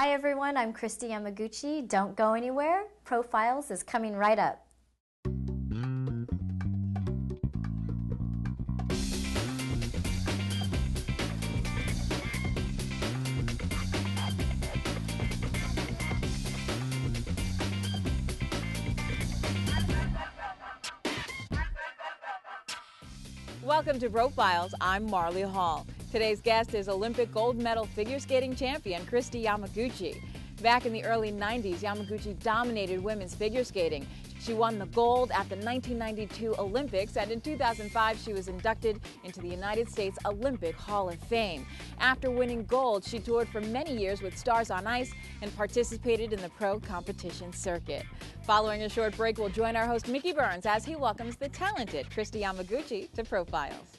Hi everyone, I'm Kristi Yamaguchi. Don't go anywhere. Profiles is coming right up. Welcome to Profiles. I'm Marley Hall. Today's guest is Olympic gold medal figure skating champion Kristi Yamaguchi. Back in the early 90s, Yamaguchi dominated women's figure skating. She won the gold at the 1992 Olympics, and in 2005 she was inducted into the United States Olympic Hall of Fame. After winning gold, she toured for many years with Stars on Ice and participated in the pro competition circuit. Following a short break, we'll join our host Mickey Burns as he welcomes the talented Kristi Yamaguchi to Profiles.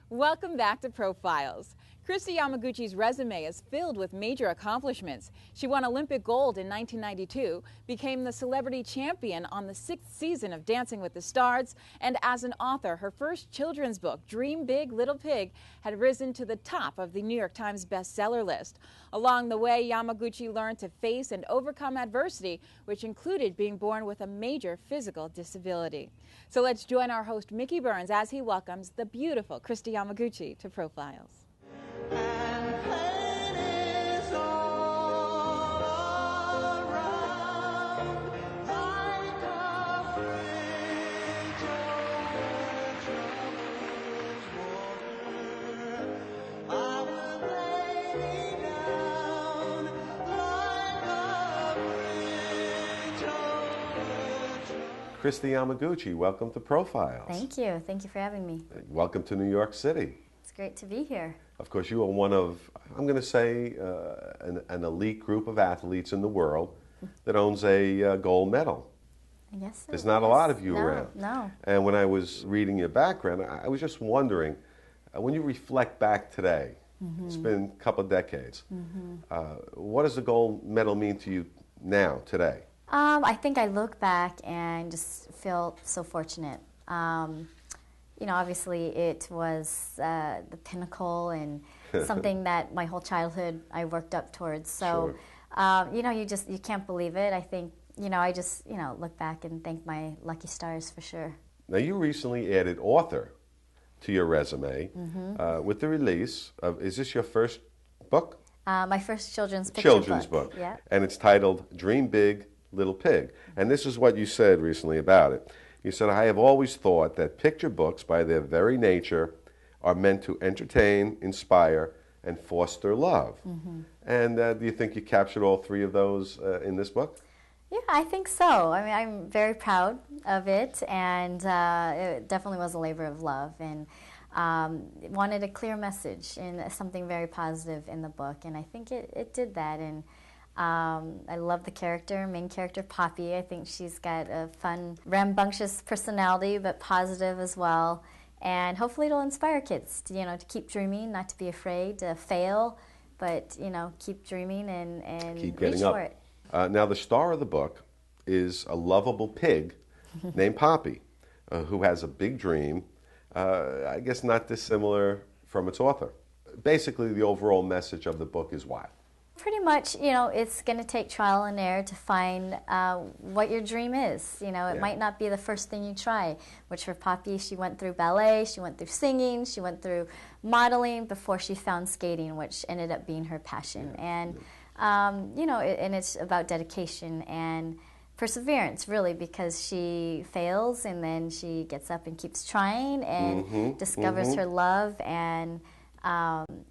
Welcome back to Profiles. Kristi Yamaguchi's resume is filled with major accomplishments. She won Olympic gold in 1992, became the celebrity champion on the 6th season of Dancing with the Stars, and as an author, her first children's book, Dream Big, Little Pig, had risen to the top of the New York Times bestseller list. Along the way, Yamaguchi learned to face and overcome adversity, which included being born with a major physical disability. So let's join our host Mickey Burns as he welcomes the beautiful Kristi Yamaguchi to Profiles. Kristi Yamaguchi, welcome to Profiles. Thank you. Thank you for having me. Welcome to New York City. It's great to be here. Of course, you are one of, I'm going to say, an elite group of athletes in the world that owns a gold medal. I guess so. There's not a lot of you around. No. And when I was reading your background, I was just wondering, when you reflect back today, it's been a couple of decades, what does the gold medal mean to you now, today? I think I look back and just feel so fortunate. You know, obviously it was the pinnacle and something that my whole childhood I worked up towards. So, you know, you can't believe it. I think, you know, I just, you know, look back and thank my lucky stars for sure. Now, you recently added author to your resume with the release of, is this your first book? My first children's picture book. Yeah. And it's titled Dream Big, Little Pig. And this is what you said recently about it. You said, I have always thought that picture books, by their very nature, are meant to entertain, inspire, and foster love. And do you think you captured all three of those in this book? Yeah, I think so. I mean, I'm very proud of it, and it definitely was a labor of love, and wanted a clear message and something very positive in the book, and I think it did that. And I love the character, main character Poppy. I think she's got a fun, rambunctious personality, but positive as well. And hopefully it'll inspire kids to, you know, to keep dreaming, not to be afraid to fail, but, you know, keep dreaming and keep reach for it. Now, the star of the book is a lovable pig named Poppy, who has a big dream, I guess not dissimilar from its author. Basically, the overall message of the book is what? Pretty much, you know, it's going to take trial and error to find what your dream is. You know, it might not be the first thing you try, which for Poppy, she went through ballet, she went through singing, she went through modeling before she found skating, which ended up being her passion. And, you know, and it's about dedication and perseverance, really, because she fails and then she gets up and keeps trying and discovers her love and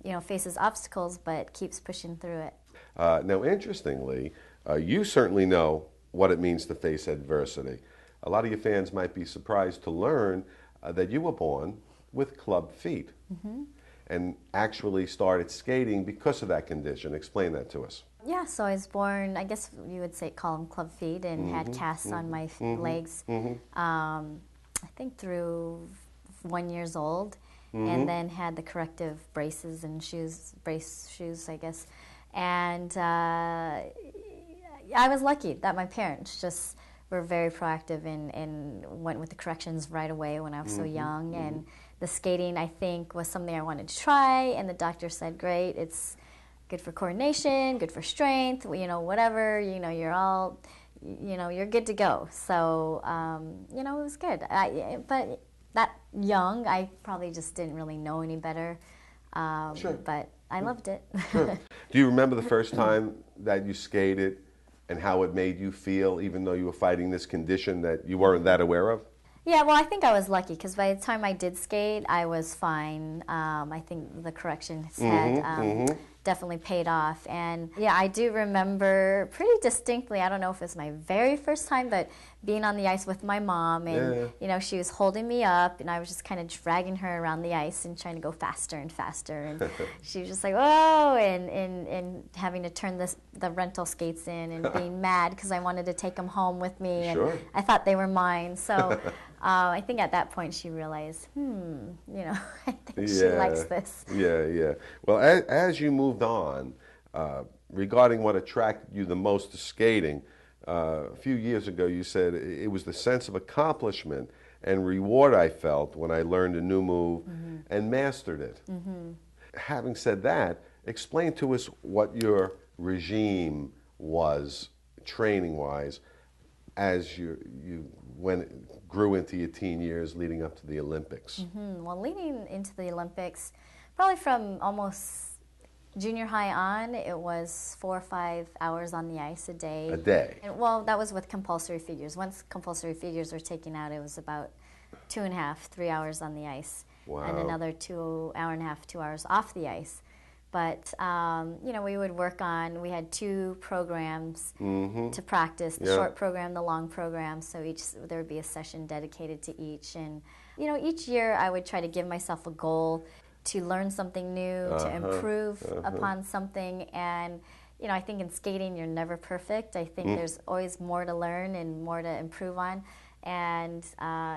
you know, faces obstacles but keeps pushing through it. Now, interestingly, you certainly know what it means to face adversity. A lot of your fans might be surprised to learn that you were born with club feet and actually started skating because of that condition. Explain that to us. Yeah, so I was born, I guess you would say, call them club feet, and had casts on my legs, I think through 1 year old. And then had the corrective braces and brace shoes, I guess. And I was lucky that my parents just were very proactive and went with the corrections right away when I was so young. And the skating, I think, was something I wanted to try, and the doctor said, great, it's good for coordination, good for strength, you know, whatever, you know, you're all, you know, you're good to go. So, you know, it was good. But that young, I probably just didn't really know any better. Sure. But I loved it. Sure. Do you remember the first time that you skated and how it made you feel, even though you were fighting this condition that you weren't that aware of? Yeah, well, I think I was lucky because by the time I did skate, I was fine. I think the corrections had definitely paid off. And yeah, I do remember pretty distinctly, I don't know if it's my very first time, but being on the ice with my mom, and you know, she was holding me up, and I was just kind of dragging her around the ice and trying to go faster and faster. And she was just like, whoa, and having to turn the rental skates in and being mad because I wanted to take them home with me. Sure. And I thought they were mine. So I think at that point she realized, you know, I think she likes this. Yeah. Well, as you moved on, regarding what attracted you the most to skating, a few years ago you said it was the sense of accomplishment and reward I felt when I learned a new move and mastered it. Having said that, explain to us what your regime was, training-wise, as you grew into your teen years leading up to the Olympics. Well, leading into the Olympics, probably from almost junior high on, it was 4 or 5 hours on the ice a day. A day? And, well, that was with compulsory figures. Once compulsory figures were taken out, it was about 2.5, 3 hours on the ice. Wow. And another 2 hours, 2 hours off the ice. But, you know, we would work on, we had 2 programs to practice, the short program, the long program, so there would be a session dedicated to each. And, you know, each year I would try to give myself a goal to learn something new, to improve upon something. And, you know, I think in skating you're never perfect. I think there's always more to learn and more to improve on. And,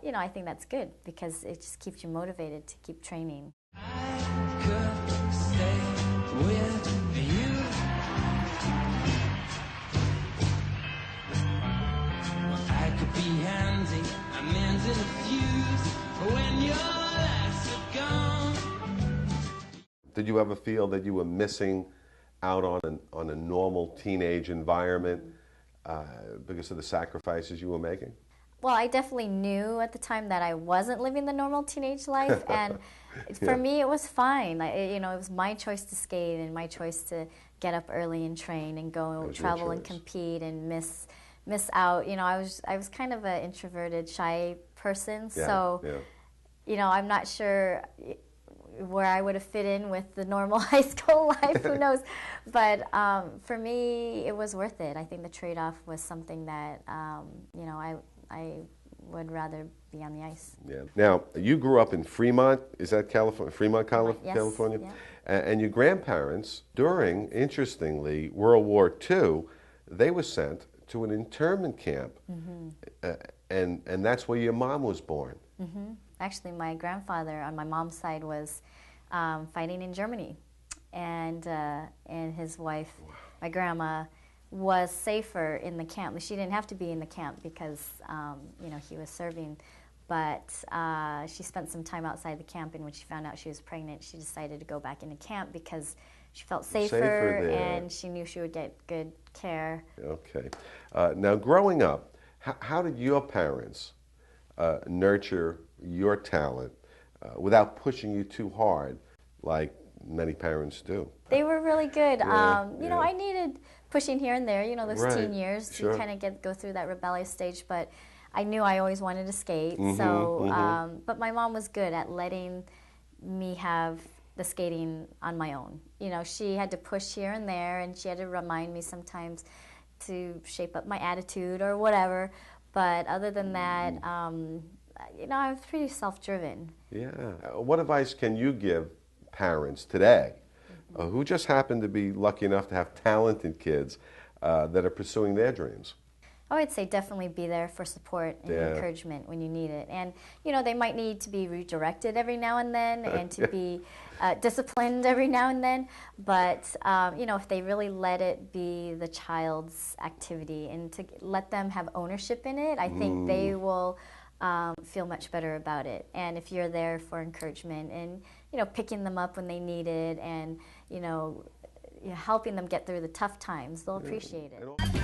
you know, I think that's good because it just keeps you motivated to keep training. I could stay with you. I could be handy, I'm into the fuse when your lights are gone. Did you ever feel that you were missing out on a normal teenage environment because of the sacrifices you were making? Well, I definitely knew at the time that I wasn't living the normal teenage life, and for me it was fine. You know, it was my choice to skate and my choice to get up early and train and go travel and compete and miss out. You know, I was kind of an introverted, shy person, so you know, I'm not sure where I would have fit in with the normal high school life, who knows. But for me, it was worth it. I think the trade-off was something that, you know, I would rather be on the ice. Yeah. Now, you grew up in Fremont, is that California? Fremont, California? Yes. And your grandparents, during, interestingly, World War II, they were sent to an internment camp. And that's where your mom was born. Actually, my grandfather on my mom's side was fighting in Germany, and his wife, my grandma, was safer in the camp. She didn't have to be in the camp because you know, he was serving, but she spent some time outside the camp, and when she found out she was pregnant, she decided to go back into camp because she felt safer and she knew she would get good care. Okay. Now, growing up, how did your parents nurture your talent without pushing you too hard like many parents do? They were really good. You know, I needed pushing here and there, you know, those teen years to kind of go through that rebellious stage, but I knew I always wanted to skate. But my mom was good at letting me have the skating on my own. You know, she had to push here and there, and she had to remind me sometimes to shape up my attitude or whatever. But other than that, you know, I was pretty self-driven. Yeah. What advice can you give parents today who just happen to be lucky enough to have talented kids that are pursuing their dreams? I would say definitely be there for support and encouragement when you need it. And, you know, they might need to be redirected every now and then and to be disciplined every now and then. But, you know, if they really let it be the child's activity and to let them have ownership in it, I think they will feel much better about it. And if you're there for encouragement and, you know, picking them up when they need it and, you know, helping them get through the tough times, they'll appreciate it.